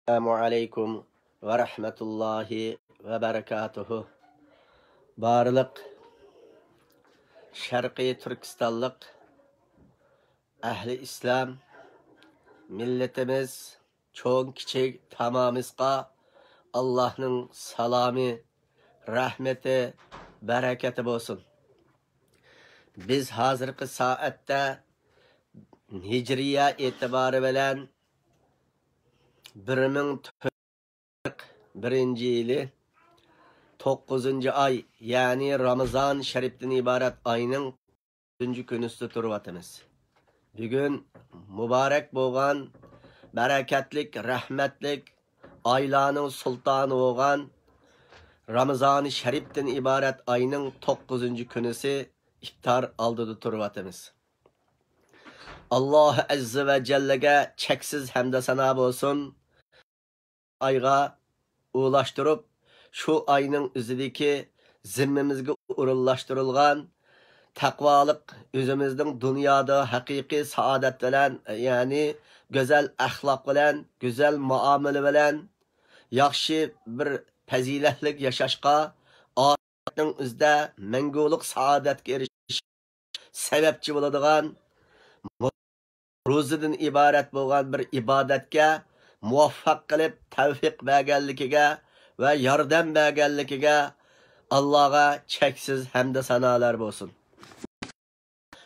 Assalamu alaikum ve rahmetullahi ve berekatuhu. Barlık Şarkı Türkistanlık Ahli İslam milletimiz çoğun kiçik tamamızga Allah'ın salami, rahmeti, bereketi olsun. Biz hazırki saatte Hicriye itibarı bilen 1441 yılı 9. ay yani Ramazan Şerif'ten ibaret ayının 9. günü üstü turvatımız. Bugün mübarek boğan, bereketlik, rahmetlik, aylanın sultanı boğan Ramazan Şerif'ten ibaret ayının 9. günüsü iftar aldığı turvatımız. Allah Azze ve Celle'ge çeksiz hamd sana olsun. Ayga ulaştırıp şu ayının üzüdeki zimmimizge urullaştırılgan takvalık özümüzün dünyada hakiki saadet bilen yani güzel ahlak bilen, güzel muamele bilen yaxşı bir faziletlik yaşaşqa ahiretning üzde menguluk saadetge erishish sebepçi bo'ladigan ro'zadan iborat bo'lgan bir ibodatga muvaffaq qilib tavfiq berganligiga ve yordam berganligiga Allah'a cheksiz hamd sanolar bo'lsin.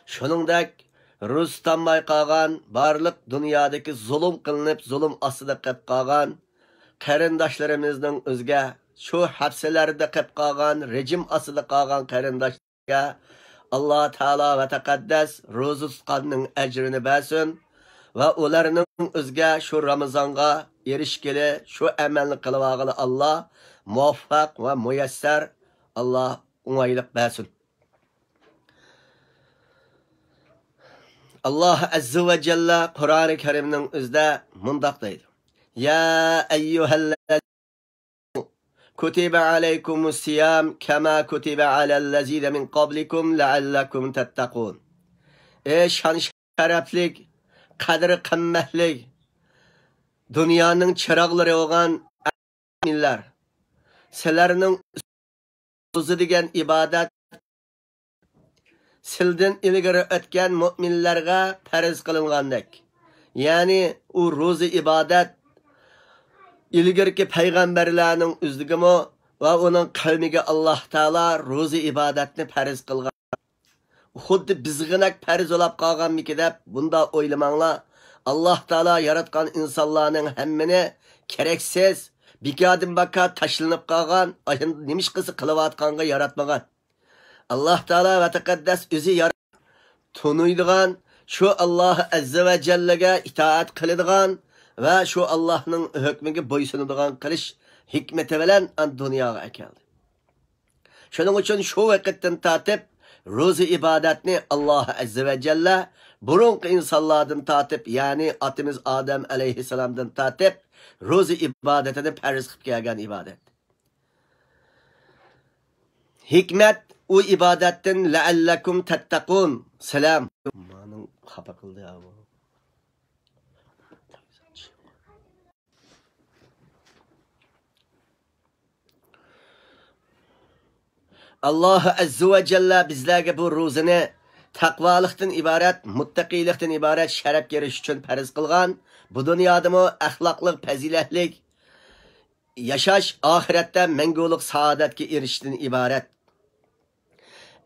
Shuningdek, Rustamay qolgan barliq dunyodagi zulm qilinib, zulm ostida qolib qolgan qarindoshlarimizning o'ziga, shu hapsalarda qolib qolgan, rejim ostida qolgan qarindoshlarga Allah Teala ve Tekaddes ro'za tutganning ajrini bersin ve ularning o'ziga shu Ramazonga erishgili, shu amalni qilib olg'ili Allah muvaffaq ve muyassar Allah o'ng'aylik bersin. Allah Azze ve Celle Kur'an-ı Kerim'nin o'zida mundaq deydi. Ya eyyuhellezine kutibe aleykumus siyam kema kutibe alellezine min qablikum leallekum tettakun. Ey şan şereflik, kadri kımmetlik, dünyanın çıraqları olan müminler, sizlerinin ro'za degan ibadat sildan ilgari o'tgan mu'minlarga farz qilingandek. Ya'ni u ro'za ibadat ilgirki payg'ambarlarning o'zligimi va uning qavmiga Alloh taolo ro'za ibodatni farz qilgan. Xuddi bizg'inak farz bo'lib qolganmiki deb bunda o'ylamanglar. Alloh taolo yaratgan insonlarning hammini keraksiz bikadan baka tashlanib qolgan, nimish qilsa qilayotganga yaratmagan. Allah Teala ve Tekaddes o'zi tunuydigan, şu Allah Azze ve Celle'ge itaat qiladigan ve şu Allah'ның hükmüge boysunadigan qilish hikmeti bilan dunyoga keldi. Shuning uchun şu vaqtdan tatib ro'za ibodatni Allah Azze ve Celle burunqi insonlardan tatib, ya'ni atimiz Adem aleyhisselamdan tatib ro'za ibodatini farz qilib kelgan ibodat. Hikmet o ibadetten leallekum tettakun. Selam. Manın xafa qildi ya bu. Allah Azze ve Celle bizlerge bu ro'zani taqvalıktan ibaret, muttaqilikdan ibaret şeref geriş için farz qilgan. Bu dünyadamı ahlaklık, faziletlik yaşaş ahirette menguluk saadetke erişishdan ibaret.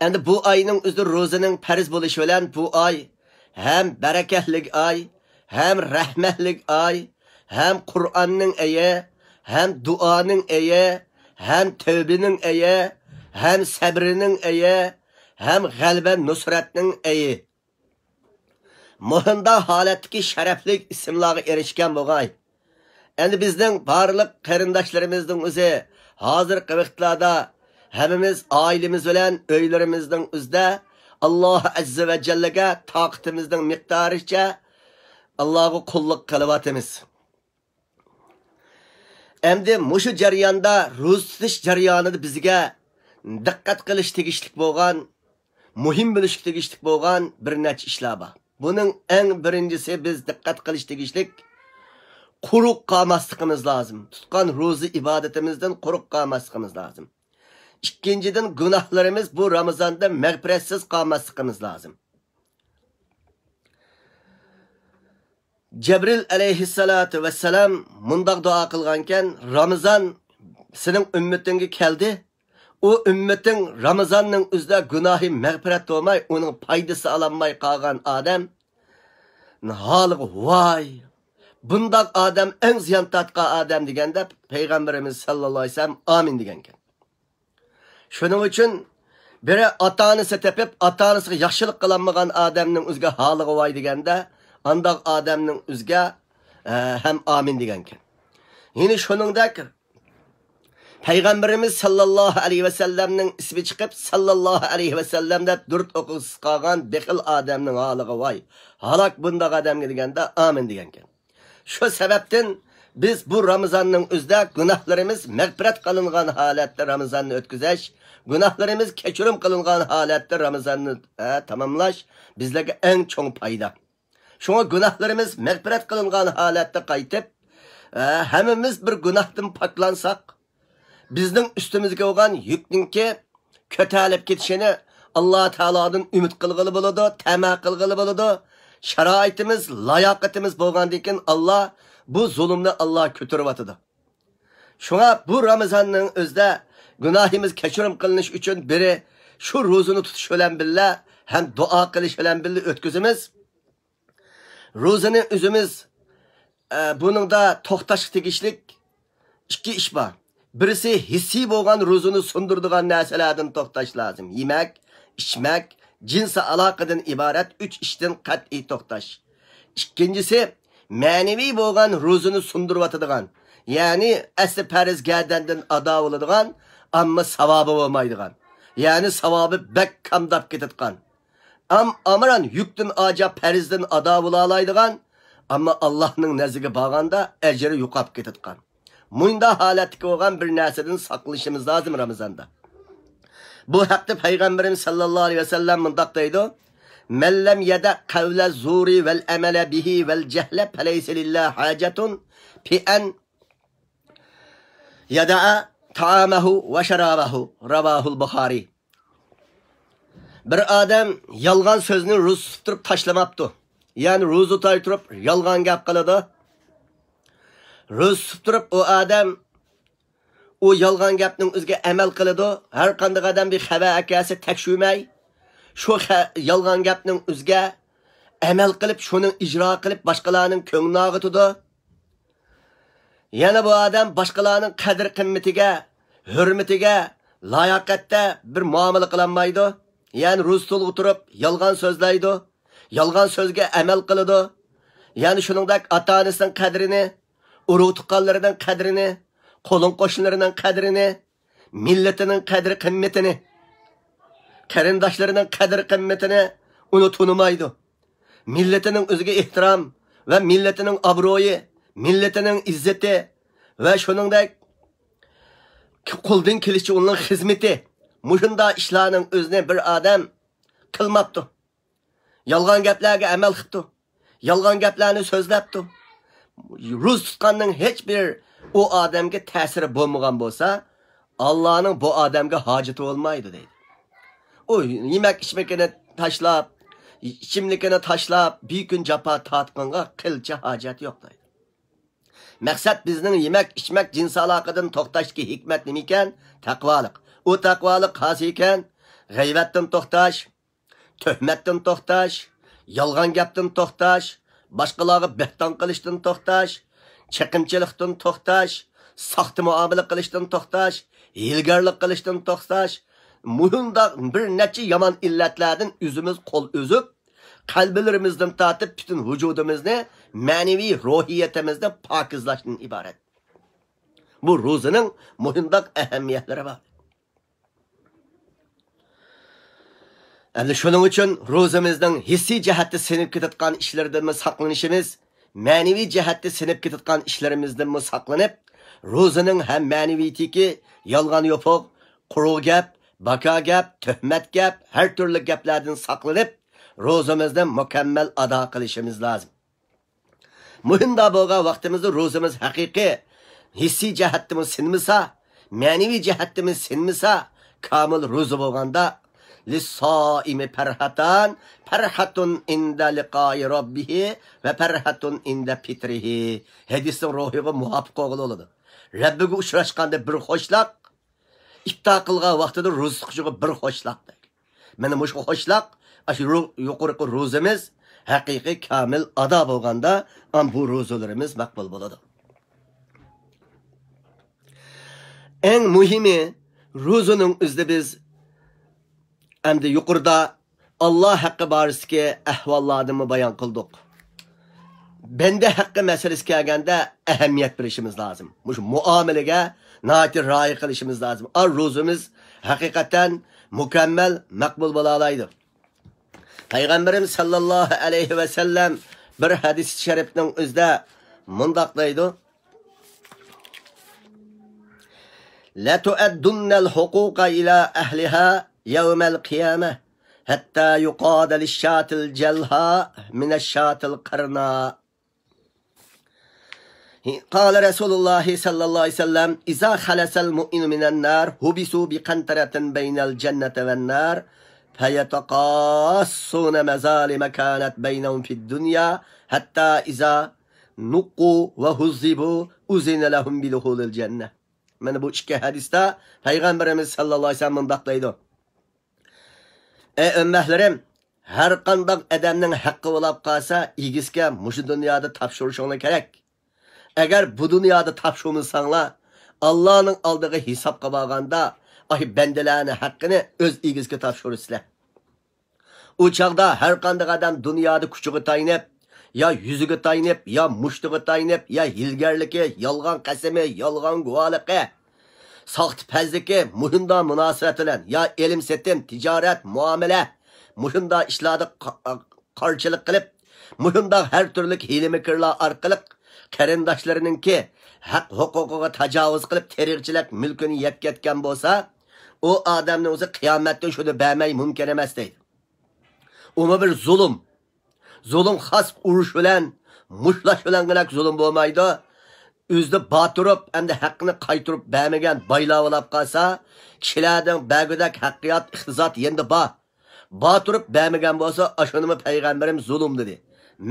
Endi bu ayning o'zi ro'zaning farz bo'lishi bilan bu ay hem bereketlik ay, hem rahmetlik ay, hem Kur'an'ning ayi, hem duanın ayi, hem tövbening ayi, hem sabrining ayi, hem g'alaba nusratning ayi. Muhimda holatdagi sharaflik ismlarga erishgan bo'lgan. Endi bizning barliq qarindoshlarimizning o'zi hozirgi vaqtlarda hemimiz ailemiz bilen öylerimizden üzde Allah Azze ve Celle'ge taqatimizden miqdaricha Allah'a kulluk kılıvatımız. Endi muşu jarayonda ro'za tutish jarayonida bizga diqqat qilish tegishlik bo'lgan, muhim bilish tegishlik bo'lgan bir necha ishlar bor. Buning eng birinchisi biz diqqat qilish tegishlik quruq qalmasligimiz lozim. Tutgan ro'za ibodatimizdan quruq qalmasligimiz lozim. İkinciden günahlarımız bu Ramazanda mağfiretsiz qalmasligimiz lozim. Cebril aleyhissalatu vesselam mundaq dua qilganken, Ramazan senin ümmetinge keldi. O ümmetin Ramazanның üzdə günahı mağfiret olmay, onun paydası alanmay qalğan adam halığı vay. Bundaq adam en ziyan tatqa adam degende Peygamberimiz sallallahu aleyhi ve sellem amin degenken. Şunun için biri ata-anası tepip ata-anasıga yaxşılık qılanmagan adamның üzgə halığı vay degende andaq adamның üzgə hem amin degenken. Yine şunundak Peygamberimiz sallallahu aleyhi ve sellem'nin ismi çıkıp sallallahu aleyhi ve sellem'de dört okuls qalğan bexil adamның halığı vay. Halak bundaq adamga degende amin degenken. Şu sebepten biz bu Ramazanның üzdə günahlarımız mağfiret qılınğan halatda Ramazanны ötküzeş, günahlarımız keçirim qılınğan halatda Ramazanны tamamlaş bizlerge en çoğun payda. Şuna günahlarımız mağfiret qılınğan halatda qaytib, hemimiz bir günahdan paklansak, bizning üstümüzge olgan yükninki kötəlib ketişini Allah Teala'dan ümit qılğılı buludu, təmə qılğılı buludu. Şəraitimiz, layaqətimiz bolğandikin Allah bu zulümni Allah kötürüp atıdı. Şuna bu Ramazanның özdə günahimiz keçirim qılınış üçün biri şu rozunu tutuş ölen billa hem dua qilish ölen billa ötküzümüz. Rozunu üzümüz bunun da toxtaş tegişlik iki iş var. Birisi hissi bolğan rozunu sundurduğan nəsələrdən toxtaş lazım. Yemek, içmek, cinsi alaqadan ibaret 3 işten qat'i toxtaş. İkincisi manevi bolğan rozunu sundurup atıdığan. Yani əsli pəriz gədəndən ada oladigan, amma savabı olmaydigan. Yani savabı bək kamdap ketidgan. Amran yükdün acab pərizdən ada olalaydigan, amma Allah'ның nəzige bağanda əcri yuqap ketidgan. Munda halatki olgan bir nəsədən saqlışımız lazım Ramazanda. Bu haqda Peygamberimiz sallallahu aleyhi ve sellem mundaq deydi. Men lem yeda qavla zuri vel amala bihi vel cehle feleyse lillahi hacetun fi en yada'a ta'amahu ve şarabahu. Ravahul Bukhari. Bir adam yalgan sözünü ruz tutup taşlamaptı. Yani ruzu tutturup yalgan gap qiladi. Ruz tutup o adam o yalgan gapning o'ziga amal qiladi. Har qanday adam bir xabar akasi tekshirmay, shu yalgan gapning o'ziga amal qilib, shuni ijro qilib boshqalarning ko'nglini og'itadi. Yana bu adam boshqalarning qadr qimmatiga, hurmatiga, layoqatda bir muomala qilmaydi. Yani rustul o'tirib yalgan so'zlaydi, yalgan so'zga amal qiladi. Yani shuningdek ota-onasining qadrini, urug' tuqqanlarining qadrini, qo'lin qo'shnilarının qadrini, milletinin qadri qimmatini, qarindoshlarining qadri qimmatini uni tunimaydi. Milletinin o'ziga ehtirom va milletining obro'yi, milletining izzati va shuningdek qo'ldan kelishi uning xizmati, mushunda ishlarning o'zini bir odam qilmabdi. Yolg'on gaplarga amal qildi. Yolg'on gaplarni so'zlabdi. Ruz tutganning hech bir o adamga ta'siri bo'lmagan bo'lsa, Allohning bu odamga hojati bo'lmaydi deydi. O yemek içmekini tashlab, ichimlikini tashlab, bir kun jafo tortqanga qilcha hojat yo'q deydi. Maqsad bizning yemek içmek jinsi aloqadan to'xtashga hikmat nima ekan? Taqvolik. O taqvolik xos ekan, g'ayvatdan to'xtash, tuhmatdan to'xtash, yolg'on gapdan to'xtash, boshqalarga behton qilishdan to'xtash, çekimçilikten toxtaş, saxta muamele qilishdan toxtaş, hilgarlik qilishdan toxtaş, muhimda bir neçe yaman illetlerden üzümüz kol üzüp, kalbilerimizden tatip bütün vücudumuzni, manevi ruhiyetimizde pakizlaştan ibaret. Bu rozunun muhimdak ehemmiyetleri var. Yani şunun için rozumuzdan hissi cihette sinip ketitgan işlerden saqlanışımız, manevi cihette sinip ketitgan işlerimizden saqlanıp, rozunun hem maneviyatiki, yalgan yopuq, quruq gap, baka gap, tuhmat gap, her türlü gaplardan saqlanıp, rozumuzdan mükemmel ada qilishimiz lazım. Muhimda bo'lgan vaqtimizda ro'zamiz haqiqiy hissiy jihatimiz sinmasa, ma'naviy jihatimiz sinmasa, kamil ro'za bo'lganda lis-soimi farhatun inda liqo'i robbihi va farhatun inda fitrihi. Hadisning ruhiga muvofiq bo'ladi. Rabbiga uchrashganda bir xo'shliq, iftor qilgan vaqtida ro'za tutishga bir xo'shliq. Mana bu xo'shliq, shu yuqorqi ro'zamiz haqiqiy kamil ado bo'lganda, bu ro'zalarimiz maqbul bo'ladi. Eng muhimi ro'zaning o'zida biz endi yuqorida Allah haqqi bariski ahvollarni bayon qildik. Bende haqqi meselesi kelganda ahamiyat berishimiz lazım. Mush muomalaga nati rioya qilishimiz lazım. Ro'zamiz haqiqatan mukammal maqbul bo'la oladi. Payg'ambarimiz sallallohu alayhi va sallam bir hadis sharifning o'zida mundaq deydi: La tu'addunnal huquqa ila ahliha yawmal qiyamah hatta yuqada lish-shatil jalha min ash-shatil qarna. قال رسول الله صلى الله عليه وسلم إذا خلص المؤمن من النار هبسوا بقنطرة بين الجنة والنار فيتقاصون مظالم كانت بينهم في الدنيا حتى إذا نقوا وهذبوا أذن لهم بدخول الجنة. من bu iki hadiste Peygamberimiz sallallahu aleyhi ve sellem mundaq deydi: Ey ümmətlərim, hər qandaq adamның haqqı olab qalsa, igizga mushu dunyoda topshirishinglar kerak. Eğer bu dünyada tapşırmışsanlar, Allah'ın aldığı hesapqa bağanda, bendelerinin hakkını öz igizge tapşırırsınlar. O çağda her qandaq adam dünyada küçüğü tayinip, ya yüzüge tayinip, ya muştuğu tayinip, ya hilgerliki, yalgan qasimi, yalgan guvalıqı, saht pəzliki, muhunda münasibət olan, ya elim setim, ticaret, muamele, muhunda işlerde qarşılık qilib, muhunda her türlük hilimikirler arqılıq, qarindoshlarınınki haq huquqiga tajovuz qilib terrorchilik mulkini yeb ketgan bo'lsa, o odamning o'zi qiyomatda shuni bermay mumkin emas deydi. Uni bir zulm xos urush bilan, mushlash bilan zulm bo'lmaydi. O'zida botirib, endi haqqini qaytirib bermagan boylar bo'lib qolsa, kishilarning bagudak haqqiyat iqtisod endi botirib bermagan bo'lsa, ashunimi payg'ambarim zulm dedi.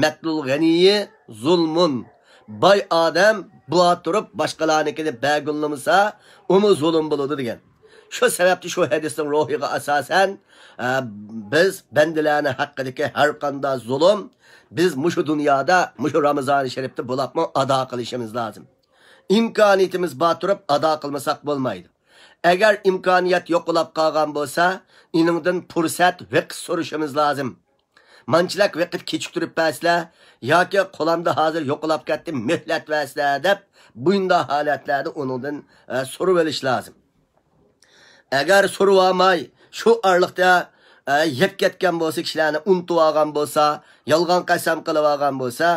Matlul g'aniyi zulmun. Bay adam bu oturup başkalarınkini bəgullamasa, onu zulüm buludu degan. Şu sebepli şu hadisin ruhiga asasen biz bendilerine hakkındaki her qanda zulüm biz muşu dünyada, muşu Ramazan-ı Şerif'te bulapma ada qilishimiz lazım. İmkaniyetimiz batırıp ada qilmasak bo'lmaydi. Eğer imkaniyet yok olab qalgan bo'lsa, iningdan fursat vaqt so'rashimiz lazım. Manchilak vaqt kechiktirib paslar yoki qo'lamda hozir yo'qolib ketdi mehlat vaslar deb bunda holatlarda uningdan so'rab olish lozim. Agar so'rab olmay shu orliqda yeb ketgan bo'lsa, kishilarni unutib olgan bo'lsa, yolg'on qasam qilib olgan bo'lsa,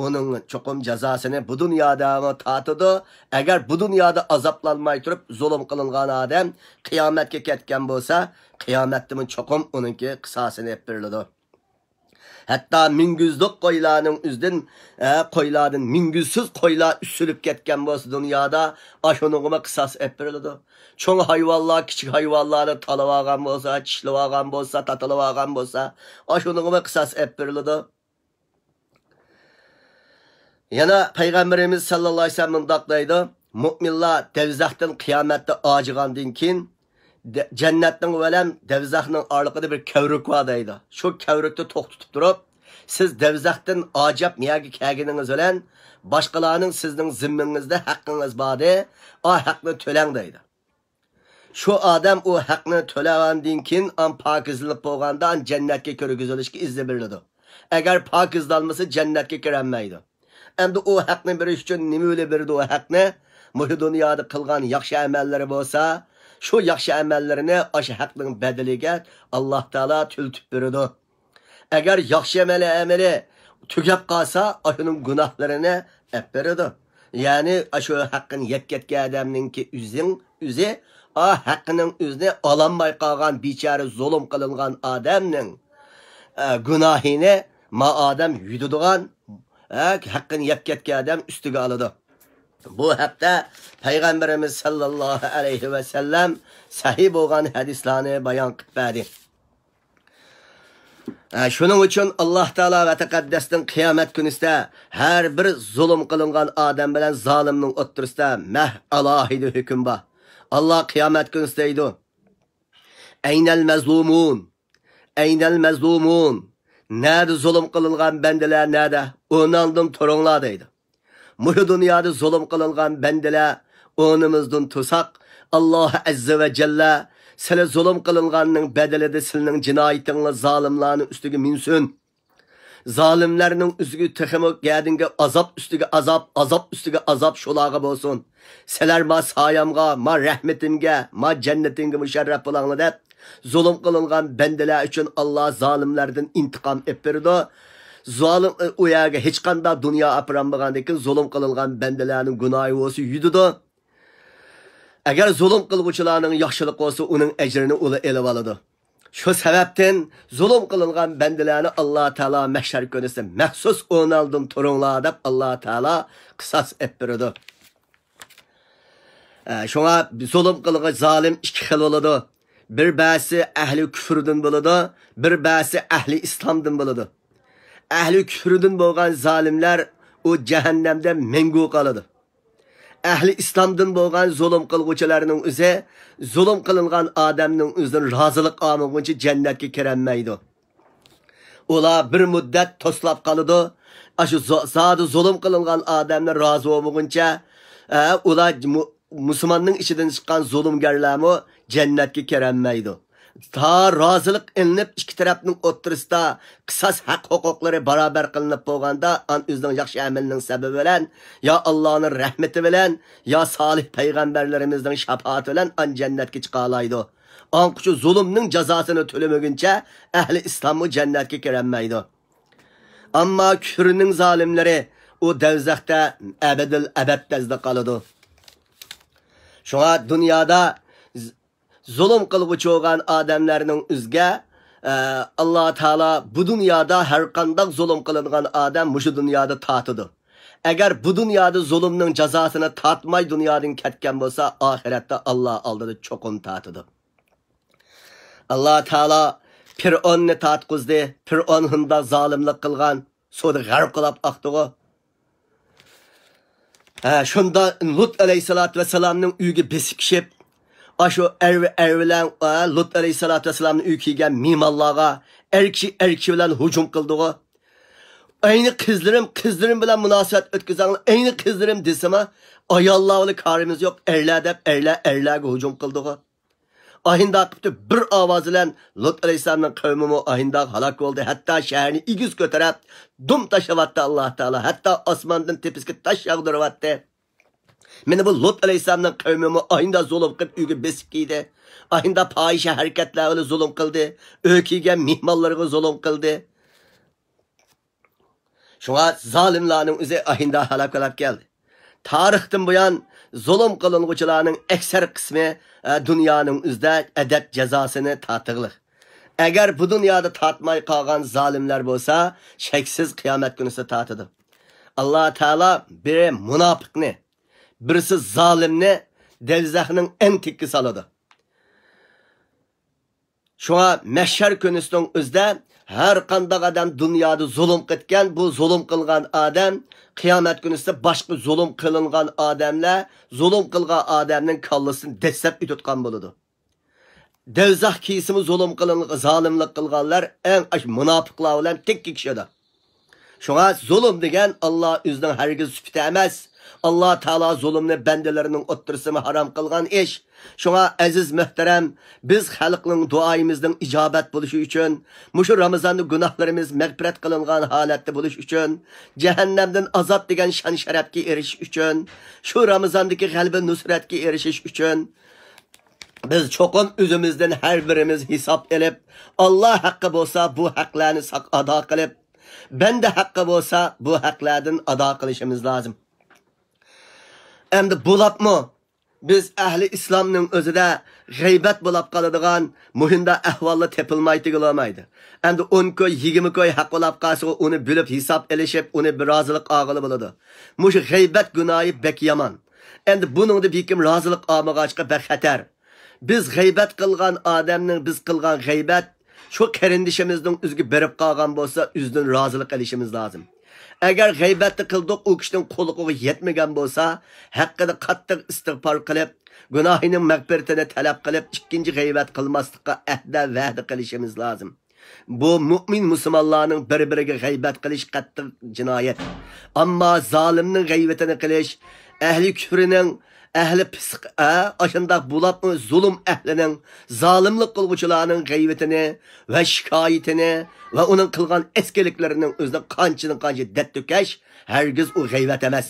uning cho'qim jazosini bu dunyoda tatidi. Agar bu dunyoda azoblanmay turib zulm qilingan odam qiyomatga ketgan bo'lsa, qiyomatda cho'qim uningki qisosini olib beriladi. Hatta mingüzlük qoylarning üzden qoylardan mingüzsiz qoylar üsülüp ketken bo'lsa dünyada aşonuguma qisas epirildi. Çoğ hayvanlar, kichik hayvanlarni talab olgan bo'lsa, tishlab olgan bo'lsa, tatilab olgan bo'lsa, aşonuguma qisas epirildi. Yana Peygamberimiz sallallahu aleyhi ve sellem mundaq deydi: Mu'minlar devzaqdan qiyomatda ojigandan keyin Cennetning velem devzaqning orliqida bir kavruk var deydi. Şu kavrukda to'xtatib turib, siz devzaqdan ajab niyaga kelganingiz bilan boshqalarning sizning zimmingizda haqqingiz bordi, o haqqni to'lang deydi. Şu odam o haqqni to'lagandan keyin pokizlanib bo'lganda jannatga kirgizilishga izn beriladi. Agar pokizlanmasa jannatga kirolmaydi. Endi o haqqni berish uchun nima yo'li berdi o haqqni? Bu dunyoda qilgan yaxshi amallari bo'lsa, şu yaxshi amallarını aşı haqqning bedeliga Allah Taala tültüp berdi. Eğer yaxshi ameli tugab qalsa, aşının günahlarını ep berdi. Yani aşı haqqın yetketgan adamninki üzi haqqının üzünü alanmay qalgan bichara zulm qilingan adamning günahini ma adam yudidigan haqqini yeb ketgan odam ustiga oladi. Bu haqda Payg'ambarimiz sallallohu alayhi va sallam sahih bo'lgan hadislarni bayon qilib berdi. Shuning uchun Alloh taolo va taqaddasning qiyomat kunida har bir zulm qilingan odam bilan zolimning o'ttirisida alohida hukm bor. Allah qiyomat kunida deydi: Aynal mazlumun? Aynal mazlumun? Nerede zulm qilingan bandalar nerede? Onaldım turunglar deydi. Bu dunyoda zulm qilingan bandalar o'nimizdan tursak, Alloh azza va jalla sizlar zulm qilinganning badalida sizning jinoyatinglar zolimlarning ustiga minsin. Zalimlarning ustiga texmo gadinga azob ustiga azob, azob ustiga azob shularga bo'lsin. Sizlar ma soyamga, ma rahmetimga, ma jannatimga musharraf bo'linglar deb zulm qilingan bandalar uchun Alloh zolimlardan intiqom olib berdi. Zolim u yerga hech qanday dunyo apranmagandan zulm qilingan bandalarning gunohi bo'lsa yudidi. Agar zulm qilguvchilarning yaxshilik bo'lsa, uning ajrini ular elib oladi. Şu sebepten zulm qilingan bandalarni Alloh taolo mahshar kunida maxsus o'naldim turunglar deb Alloh taolo qisas ettirdi. Şuna zulm qilgan zalim ikki xil bo'ladi. Bir ba'si ahli kufrdan bo'ladi, bir ba'si ahli islomdan bo'ladi. Ahli kufrdan bo'lgan zalimlar o cehennemde mengu qoladi. Ahli islomdan bo'lgan zulm qilguvchilarning o'zi zulm qilingan odamning o'zidan rozilik olmaguncha jannatga kirolmaydi. Ular bir muddat to'slab qoladi. Shu zodi zulm qilingan odamlar rozi bo'lmaguncha ular musulmonning ichidan chiqqan zulmgarlarmi jannatga kirolmaydi. Ta rozilik ilinib ikki tarafning o'ttirisida qisas haq huquqlari barobar qilinib bo'lganda an o'zining yaxshi amalining sababi bilan yo Allohning rahmati bilan yo solih payg'ambarlarimizning shafaati bilan an jannatga chiqa oladi. Anqu zulmning jazosini to'lamaguncha ahli islomni jannatga kirolmaydi. Ammo kufrning zolimlari u davzaxda abadil abadda qoladi. Shunga dunyoda zulm qilguvchi bo'lgan odamlarning o'ziga Alloh taolo bu dunyoda har qanday zulm qilingan odam mushu dunyoda tatidi. Agar bu dunyoda zulmning jazosini tatmay dunyodan ketgan bo'lsa, oxiratda Alloh oldida cho'qin tatidi. Alloh taolo Fir'onni tatqizdi. Fir'on hunda zolimlik qilgan, sudi g'arq qilib aqtig'i. Shunda Lut alayhisolatu vasallamning uyiga besib kishib Aşo ervilen Lut aleyhissalatu vesselam'ın ülkeygen mimallarga erkçi bilen hücum kıldığı. Aynı kızlarım bilen münasebet ötküzen, aynı kızlarım deseme ayallahlı karimiz yok, erlerge hücum kıldığı. Ahinde akıptı bir avaz ile Lut aleyhissalam'ın kavmimi ahinde halak oldu. Hatta şehrini igiz götürüp dum taşıvattı Allah Teala. Hatta osmandan tepiski taş yağdırıvattı. Meni bu Lut aleyhissalam'ın kavmimi ahinde zulüm kılıp üge besik giydi. Ahinde pahişe hareketlerle zulüm kıldı. Ökiygen mihmallarına zulüm kıldı. Şuna zalimlerin üzeri ahinde halak olup geldi. Tarihten bu yan zulüm kılınğıçılarının ekser kısmı dünyanın üzerinde edep cezasını tatığılır. Eğer bu dünyada tatmay kalgan zalimler olsa şeksiz kıyamet günüsü tatıdır. Allah Teala bir münafıkını birisi zalimni devzahının en tikki saladı. Şuna meşher günüsünün özde her qandaq adam dünyada zulüm qitken bu zulüm qılgan adam kıyamet günüsünde başka zulüm qılıngan adamlar zulüm qılgan adamның kallasını dessep ütutkan buludu. Devzah kisimi zulüm qılıngan zalimlik qılganlar en aş münafıqlar bilen tek kişidir. Şuna zulüm degen Allah özünün hergiz süpütü emas. Allah Teala zulümni bendelerinin ottursını haram kılgan iş. Şuna aziz muhterem biz halkının duayımızın icabet buluşu için, muşu Ramazan'da günahlarımız mağfiret kılıngan halette buluş için, cehennemden azat degen şan şerefki eriş için, şu Ramazan'daki kalbi nusretki erişiş için, biz çoğun özümüzden her birimiz hesap edip, Allah hakkı olsa bu haklarını ada kılıp, ben de hakkı olsa bu haklardan ada kılışımız lazım. Hem de bulap mı? biz ahli islomning o'zida g'aybat bo'lib qoladigan muhimda ahvollar tepilmaydi olmaydi. Endi 10 koy 20 koy haq bo'lib qolsa uni bilib hisob elishib uni bir rozilik olg'ili bo'ladi. Mush g'aybat gunohi bek yomon. Endi buningda bekim rozilik olmag'achqa bek xatar. Biz g'aybat qilgan odamning biz qilgan g'aybat shu qarindishimizning o'ziga berib qolgan bo'lsa, o'zidan rozilik qilishimiz lozim. Agar g'aybatni qildik, u kishining qo'liga yetmagan bo'lsa, haqqida qattiq istig'for qilib, gunohining mag'firatini talab qilib, ikkinchi g'aybat qilmaslikka ahda va'da qilishimiz lozim. Bu mu'min musulmonlarning bir-biriga g'aybat qilish qattiq jinoyat. Ammo zolimning g'aybatini qilish, ahli kufrining ahli pisq aşındaq bulab zulm ahlining zalimlik qilguvchilarning g'aybatini va shikoyatini va uning qilgan eskiliklarning o'zida qancha dattukash hargiz u g'aybat emas.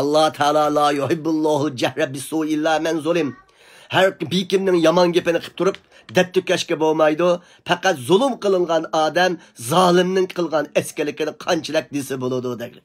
Alloh taolo la yuhibbullohu jahra bisu'i illa man zulim. Har kimning yomon gapini qilib turib dattukashga bo'lmaydi. Faqat zulm qilingan odam zolimning qilgan eskilikini qanchalik desa bo'ladi dedi.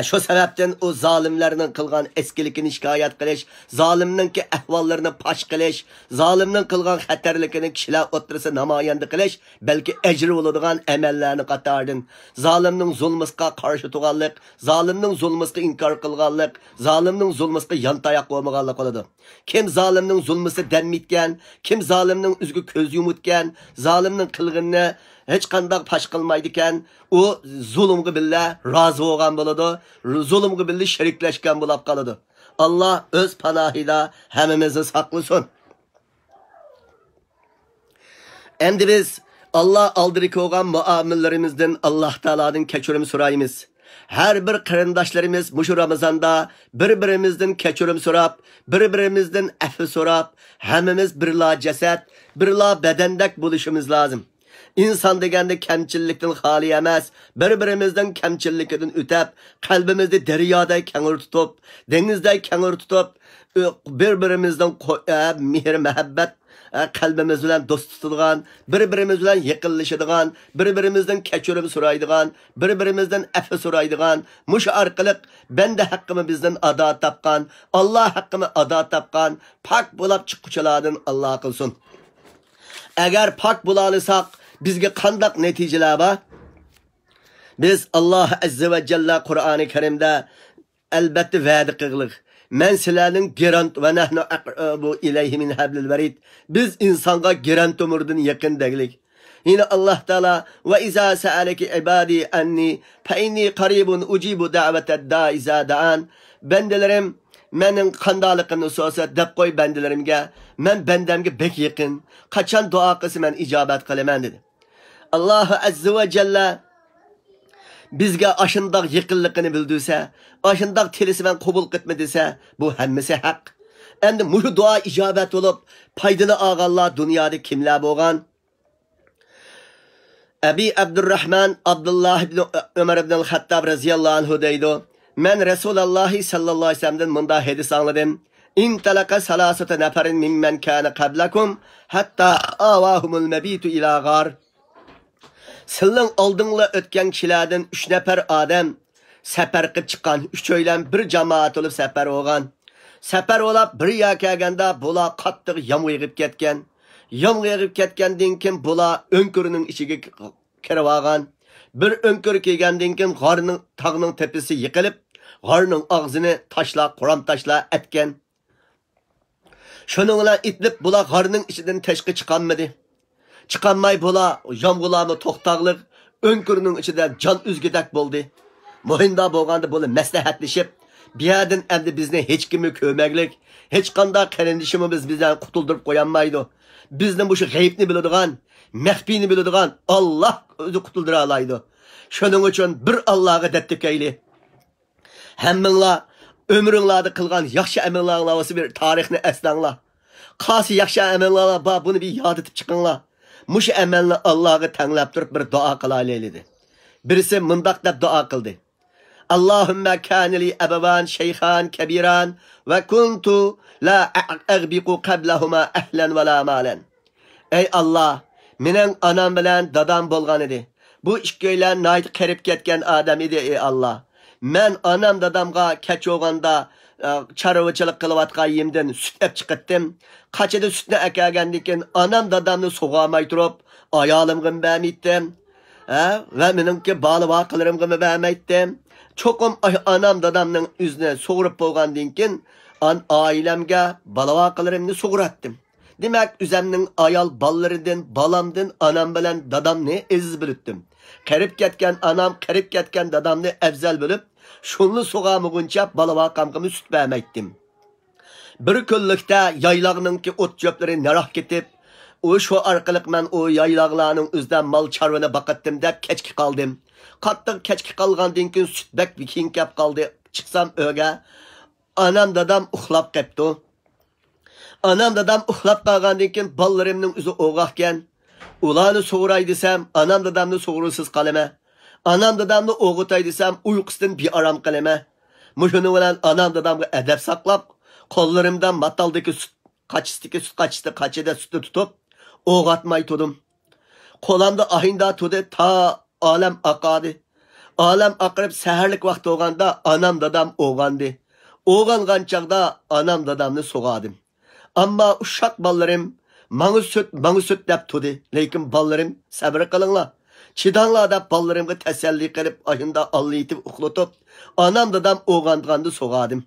Şu sebepten o zalimlerinin kılgan eskilikini şikayet kilish, zalimninki ahvallarini paş kilish, zalimnin kılgan xatarlikini kişiler otursa namayanda kilish, belki ecri oladigan emellerini qatardan. Zalimnin zulmüska karşı tuğanlık, zalimnin zulmüska inkar kılganlık, zalimnin zulmüska yantayak olmaganlık oladı. Kim zalimnin zulmüsi denmitken, kim zalimnin üzgü köz yumutken, zalimnin kılgınını hiç qandaq paş qilmaydikan, u zulmga billa rozi bo'lgan bo'ladi, zulmga billa sheriklashgan bo'lib qoladi. Alloh o'z panohida hammamizni saqlasin. Endi biz Alloh aldiri qo'ygan muomillarimizdan Alloh taoladan kechirim so'raymiz. Her bir qarindoshlarimiz mushu Ramazonda bir-birimizdan kechirim so'rab, bir-birimizdan afv so'rab, hammamiz birla jasad, birla badandak bo'lishimiz lozim. İnsan degende kemçillikten hali emas, bir-birimizden kemçillikten ötep, kalbimizde deryada kenur tutup, denizde kenur tutup, bir-birimizden mihir, muhabbet, kalbimiz bilen dost tutulgan, bir-birimiz bilen yakınlaşıdığan, bir-birimizden kechirim so'raydigan, bir-birimizden afv so'raydigan, mush arqılık ben de hakkımı bizden ada tapkan, Allah hakkımı ada tapkan, pak bulab çıkkuçalardan Allah kılsın. Eğer pak bulalısak, bizge qandaq neticeler var? Biz Allah Azze ve Celle Kur'an-ı Kerim'de elbette va'da qildik. Men sizlarning gerant ve nahnu aqrabu ilayhi min hablil varid. Biz insonga gerant umurdan yaqin deglik. Yine Allah Teala ve iza sa'alaki ibadi anni fa inni qaribun ujibu da'vatad da'i iza da'an. Bendelerim mening qandaligimni so'rasa deb qo'y bandalarimga, men bandamga bek yaqin, qachon duo qilsa men ijobat qilaman dedi. Alloh Azza va Jalla bizga ashundaq yaqinligini bildirsa, ashundaq tilisi men qabul qilma desa, bu hammasi haq. Endi muhu duo ijobat bo'lib, foydani olganlar dunyoda kimlar bo'lgan? Abi Abdurrahman Abdullah ibn Umar ibn al-Hattab radhiyallohu anhu deydi. Men Rasululloh sallallohu alayhi vasallamdan munda hadis angladim. In talaqa salasata nafarin mimman kana qablakum hatta awahumul mabitu ila ghar. Sizning oldinglar o'tgan kishilardan 3 nafar odam safar qilib chiqqan, 3 o'ylan bir jamoat bo'lib safar bo'lgan. Safar bo'lib bir yoq kelganda bular qattiq yomg'ir yig'ib ketgan. Yomg'ir yig'ib ketgandan keyin bular o'nkurining ichiga kirib olgan. Bir o'nkur kelgandan keyin g'orning tog'ning tepasi yiqilib, g'orning og'zini tashlab, quram tashlab etgan. Shuning bilan itlib bular g'orning ichidan tashqi chiqolmadi. Çıkanmay bola, yomg'irlarni to'xtaqliq, o'nkurining ichida jon uzgidak bo'ldi. Muhinda bo'lganda bo'la maslahatlashib, bu yerdan endi bizni hech kimni ko'maklik, hech qanday qarindishimiz bizdan qutuldirib qo'yolmaydi. Bizni bu g'aybni biladigan, maxfiyni biladigan Alloh o'zi qutuldira oladi. Shuning uchun bir Allohga dattikayli. Hammanglar ömrünglarda qilgan yaxshi amallarni olsa bir tarixni eslanglar. Qaysi yaxshi amallar bor, buni bir yod etib chiqinglar. Mush amalni Allohga tanglab turib bir duo qilaylik. Birisi mundaq deb duo qildi. Allohumma kana li abawan shaykhan kabiran va kuntu la aghbiqu qablahuma ahlan va la malan. Ey Allah, mening onam bilan dadam bo'lgan edi. Bu ikkoylar nayt qarib ketgan odam edi ey Allah. Men onam dadamga kech o'g'anda çarvıçılık kılıvatqa yemden süt ep çıqıttım. Qaçada sütni akagandikin anam dadamni soğamay turib, ayalimgin bämitdim. Ve menimki balı vaqılarımgın bämitdim. Çokum anam dadamның üzüne soğurup bolgandinkin ailemge bala vaqılarımni soğuratdım. Demek üzemnin ayal ballarından, balamdan anam bilen dadamni eziz bilitdim. Qarib ketken anam, qarib ketken dadamni afzal bilib, şunlu soğamıguncha bala vaqamgımı süt bämitdim. Bir kunlukda yaylağınınki ot çöpleri narah ketip, o şu arkalık men o yaylağlarının üzden mal çarvını baqatdım dep keçki qaldım. Qattiq keçki qalgandan keyin süt bek viking kep qaldı. Çıksam öge, anam dadam uxlab qepti. Anam dadam uxlab qalgandan keyin ballarımның üzü oğaqken, ulanı soğuray desem, anam dadamni soğurusuz qalama. Anam dadamni oğutay desem, uyqusidan bir aram qalama. Muşunu bilan anam dadamga adab saqlab, qo'llarimdan mataldagi süt qaçıda sütni tutib, oğatmay tudim. Qo'lamda ahinda tudi ta alam aqadi. Alam aqirib saharlik vaqt olganda anam dadam oğandı. Oğangan çağda anam dadamni soğadım. Amma uşaq ballarım Manı süt dep tudi. Lekin ballarım sabır qılыңlar. Çidanglar dep ballarımga təsəlli qilib ayında allayıtıb uxlatıb anam dadam oğandığanda soğadım.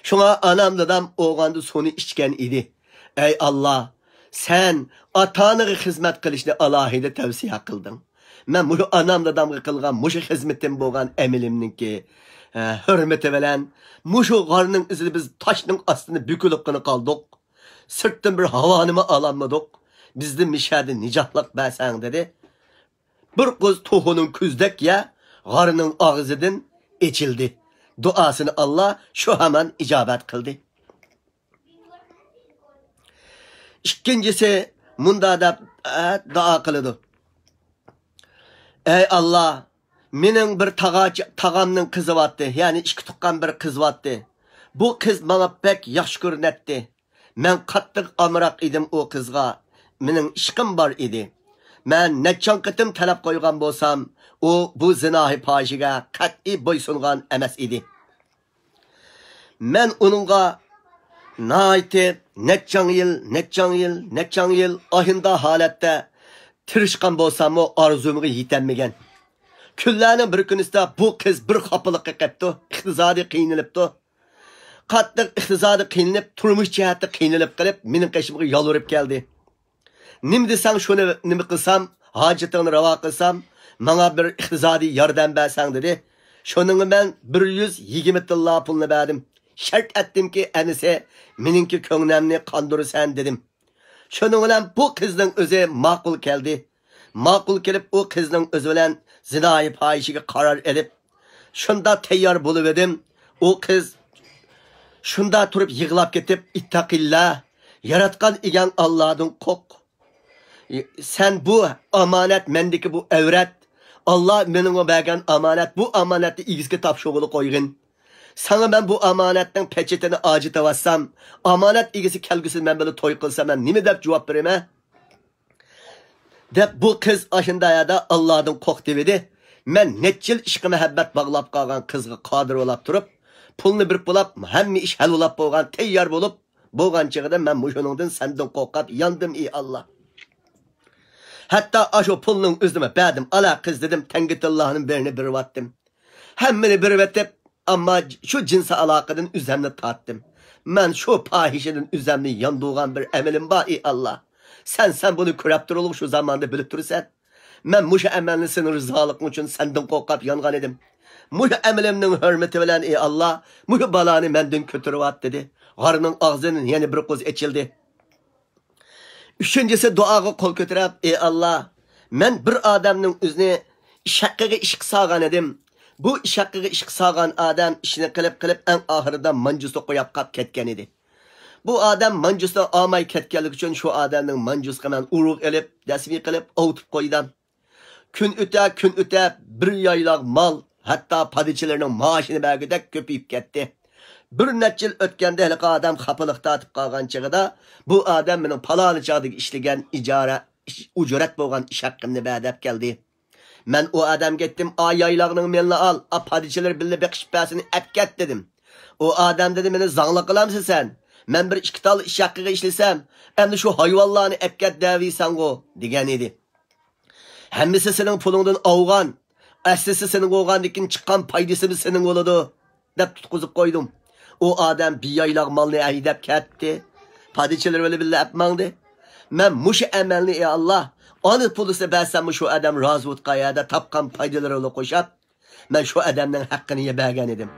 Şuna anam dadam oğandı sonu içken idi. Ey Allah, sen atanığı hizmet qilishni alahide tavsiye qıldın. Men muşu anam dadamga qilgan muşu hizmetim bolgan emilimninki hürmeti bilen muşu qarının izini biz taşның astını bükülüp qını qaldık. Sırttan bir havanımı alanmadık. Bizde mişadi nicahlık bəsən dedi. Bir kız tohunun küzdek ya, qarının ağzıdan içildi. Duasını Allah şu hemen icabet kıldı. İkincisi munda da dua kılıdı. Ey Allah, menin bir tağamның kızı vatdı. Yani iki tuqqan bir kız vatdı. Bu kız bana pek yaxşı görünetdi. Men qattiq amraq edim o kızga. Mening ishqim bor edi. Men neçan qitim talab qo'ygan bo'lsam, o bu zinahi fahishiga qat'iy bo'ysungan emas edi. Men uningga nayti neçan yil ahinda holatda tirishgan bo'lsam, o arzumga yetenmagan. Kunlarning bir kunisida bu qiz bir xafalikqa qapti, iqtisodiy qiynalibdi. Qattiq iqtisodiy qiynalib, turmush jihatda qiynalib qilib, mening qashimga yolvorib keldi. Nim desang shuni nima qilsam, hojatingni ravo qilsam, menga bir iqtisodiy yordam bersang dedi. Shuning men 120 tilla pulni berdim. Shart etdimki, anisi meningki ko'nglimni qondirsan dedim. Shuning bilan bu qizning o'zi ma'qul keldi. Ma'qul kelib o qizning o'zi bilan zinoyi fohishiga qaror edib, shunda tayyor bo'lib edim. O qiz shunda turib yig'lab ketib, ittaqillah, yaratgan egan Allohdan qo'rq. Sen bu amanet mendeki bu evret, Allah menimga bergan amanet, bu amanetni igizga topshirib qo'ygin. Sana ben bu amanetning peçetini acıtavassam, amanet igisi kelgisi men böyle to'y qilsam, men nima deb javob beraman? Deb bu qiz aşındayada Allah'dan qo'rq dedi. Men necha yil ishqi muhabbat bog'lab qolgan qizga qodir bo'lib turib, pulni bir bulab, hamma ish hal bo'lib bo'lgan, tayyor bo'lib, bo'lgan chig'ida men mushuningdan sendan qo'rqib yandim ey Allah. Hatta aşo pulning o'zini berdim, ala qiz dedim, Tangitillahning birini bervatdim. Hammani bervatib, amma şu cinsi aloqadan üzemni tortdim. Men şu fahişenin üzemni yanduğan bir emilim bor ey Allah. Sen bunu ko'rib turib şu zamanda bilib tursan. Men mushu amalni sening rizoliging uchun sendan qo'rqib yongan edim. Mushu amalimning hurmati bilan ey Allah, mushu balani mendan ko'tarib dedi. G'arning og'zining yana bir qo'z ochildi. Üçüncüsü duaga qo'l ko'tarib, ey Allah, men bir odamning o'zini ishaqqiga ishq solgan edim. Bu ishaqqiga ishq solgan odam ishini qilib eng oxirida manjusda qo'yib qolib ketgan edi. Bu odam manjusda olmay ketganligi uchun shu odamning manjusga men urug' elib, dasmiy qilib ovutib qo'ydim. Kun o'ta bir yayloq mal, hatto padichilarning maoshini bergidek ko'payib ketdi. Bir necha yil o'tganda hali odam xafalık tatib qolgan chig'ida bu odam mening paloni chog'dagi ishlagan ujurat bo'lgan ish haqqimni berdab keldi. Men o odamga aytdim, yaylog'ning menni al, padichilar billa beqish pasini ap ket dedim. O adam dedi, meni zanglı kılamsın sen. Men bir iki tal iş hakkıga işlesem, endi şu hayvanlarını epket deviysen go, degen idi. Hemmisi senin pulundan avgan, aslisi senin oğandikin çıkan paydası senin oludu, dep tutkuzup koydum. O adam bir yaylaq malını aydep ketdi. Padişeler öyle bile yapmandı. Men muşu emelini ey Allah, onu pulusu bersem şu adam razı ot qayada tapkan paydaları ola koşap, men şu adamın hakkını yebergen edim.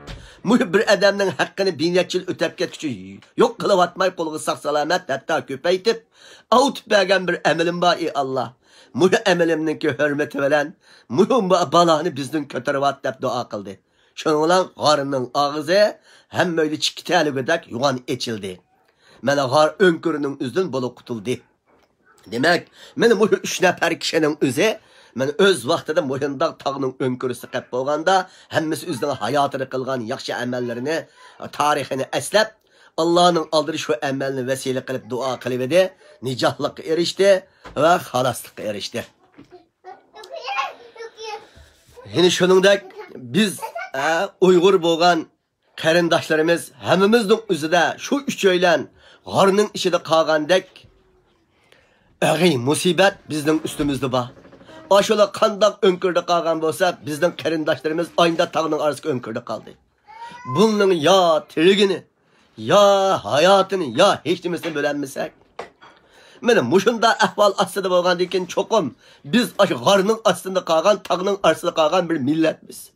Bir adamın hakkını 1000 yıl ötep ketküçü yok kılıp atmay koluğu sağ salamet hatta köpeytip, avut bergen bir emelim var ey Allah. Muhu emelimninki hürmeti veren, muhu balağını bizden kötürüp at dep dua kıldı. Şununla garının ağzı hem böyle çikiteli gödek yuvan içildi. Mene gar önkürünün üzden bolu kutuldu. Demek, mene muhu 3 nefer kişinin üzü, men öz vaxtida muhindaq tağının önkürüsü qep bolganda, hemmisi üzden hayatını kılgan yaxşı emellerini, tarixini eslep, Allah'ın aldırı şu emelini vesile kılıp dua kılıbedi, nicahlık erişti ve halaslık erişti. Yine şunundaki biz Uygur bolgan qarindaşlarımız hemmimizдің üzüde şu üç öylen garının içinde qalgandek ağay musibet bizden üstümüzde ba. Aşola qandaq önkürde qalgan bolsa bizden qarindaşlarımız aynda tağının arasında önkürde kaldı. Bunun ya tirigini, ya hayatını, ya hiçnimisini bölenmesek. Mene muşunda ahval aslında bolgan dekin çokum biz aşı garının aslında qalgan tağının arasında qalgan bir milletmiz.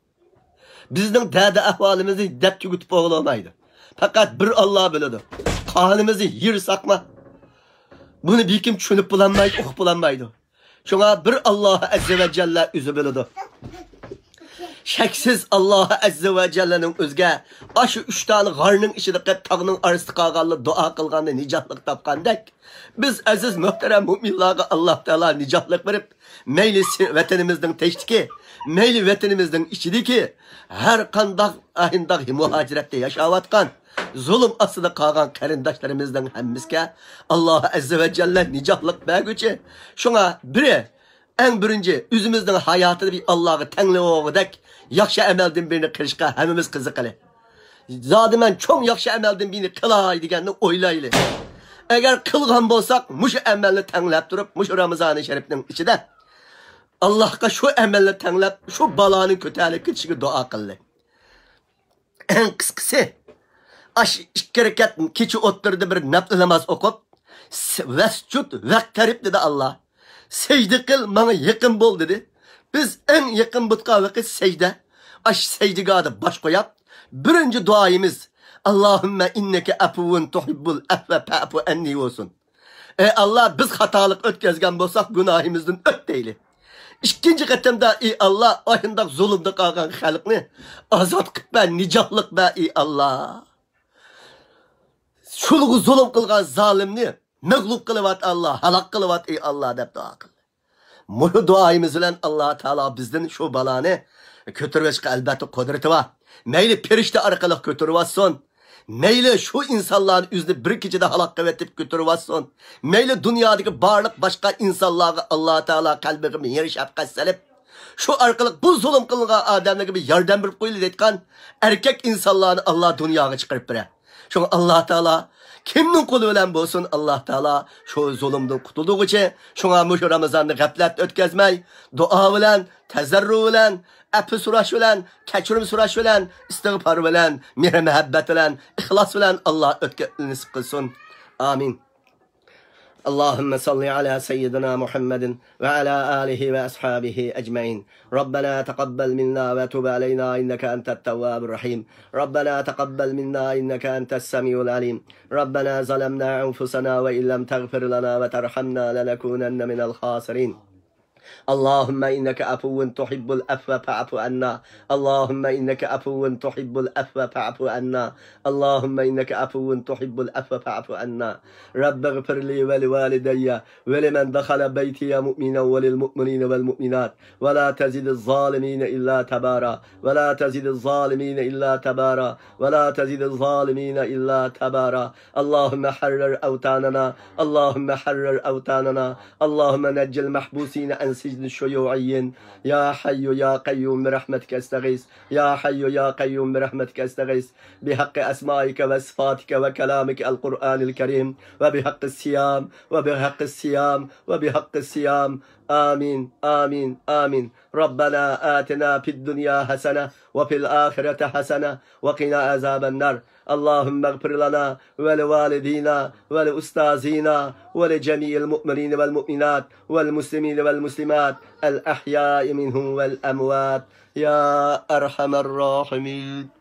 Bizden dede ahvalimizi dep tügütüp oğlamaydı. Fakat bir Allah biledi. Kanımızı yer sakma. Bunu bir kim düşünüp bulanmaydı, bulanmaydı. Şuna bir Allah Azze ve Celle üzü biledi. Şeksiz Allah Azze ve Celle'nin özge aşı 3 tane garının içinde tağının arası qalğanlı dua kılgandı, nicahlık tapkandek. Biz aziz muhterem müminlarga Allah Teala nicahlık verip meyli vatanimizden teştiki, meyli vatanimizden içideki her kandak ahindaki muhacirette yaşavatkan zulüm asıda qalğan qarindaşlarımızdan hemmizge Allah Azze ve Celle nicahlık bergüçü. Şuna biri en birinci üzümüzün hayatını bir Allah'ı tenli oğudek yaxşı emelden birini kırışka hemimiz kızıqılı. Zaten çok yaxşı emelden birini kılay degenini oylaylı. Eğer kılgan bolsak muşu emelini tenlep durup muşu Ramazan-ı Şerif'nin içinde Allah'a şu emelini tenlep şu balanın kötülük kişiye dua kıldı. En kıskısı iki rekat keçi oturdu bir nafl namaz okup vescut vekterip dedi Allah. Secde kıl bana yakın bol dedi. Biz en yakın butka vakit secde. Secdega da baş koyap. Birinci duayımız Allahümme inneke afuvun tuhibbul afve fa'fu enni olsun. Allah biz hatalık ötkezgen bolsak günahimizden öt deyli. İkinci katemde ey Allah ayındak zulümde qalğan xalqni azat qıp ben nicahlık be ey Allah. Şuluğu zulüm kılgan zalimni mağlup kılıvat Allah, halak kılıvat ey Allah dep dua kıl. Bunu duayımız bilen Allah Teala bizden şu balanı kötürveşke elbette kudreti var. Meyli perişte arkalık kötürüvatsın. Meyli şu insanların yüzünü bir gecede halak kıvetip götürüvatsın. Meyli dünyadaki barlık başka insanlara Allah Teala kalbimi yer şefkat selip. Şu arkalık bu zulüm kılgan adamlar gibi yardım bir koyulu etken erkek insanlarını Allah dünyaya çıkarıp bire. Şu Allah Teala kimnin kulu bilen bolsun Allah Teala şu zulümden kutulduğu için şuna muşu Ramazan'da gaflet ötkezmey, dua bilen, tezerru bilen, api suraş bilen, keçirim suraş bilen, istiğfar bilen, mehr mehabbet bilen, ihlas bilen Allah ötkezmesi kılsın. Amin. اللهم صل على سيدنا محمد وعلى آله وأصحابه أجمعين. ربنا تقبل منا وتب علينا إنك أنت التواب الرحيم. ربنا تقبل منا إنك أنت السميع العليم. ربنا ظلمنا أنفسنا وإن لم تغفر لنا وترحمنا لنكونن من الخاسرين. اللهم إنك عفو تحب العفو فاعف عنا. اللهم إنك عفو تحب العفو فاعف عنا. اللهم إنك عفو تحب العفو فاعف عنا. رب اغفر لي ولوالدي ولمن دخل بيتي مؤمنا وللمؤمنين والمؤمنات ولا تزد الظالمين إلا تبارا ولا تزد الظالمين إلا تبارا ولا تزد الظالمين إلا تبارا. اللهم حرر أوطاننا. اللهم حرر أوطاننا. اللهم نجي المحبوسين عن سجن الشيوعيين. يا حي يا قيوم برحمتك استغيث. يا حي يا قيوم برحمتك استغيث. بحق أسمائك وصفاتك وكلامك القرآن الكريم، وبحق الصيام وبحق الصيام وبحق الصيام. آمين آمين آمين. ربنا آتنا في الدنيا حسنة وفي الآخرة حسنة وقنا عذاب النار. اللهم اغفر لنا ولوالدينا ولأستاذينا ولجميع المؤمنين والمؤمنات والمسلمين والمسلمات الأحياء منهم والأموات يا أرحم الراحمين.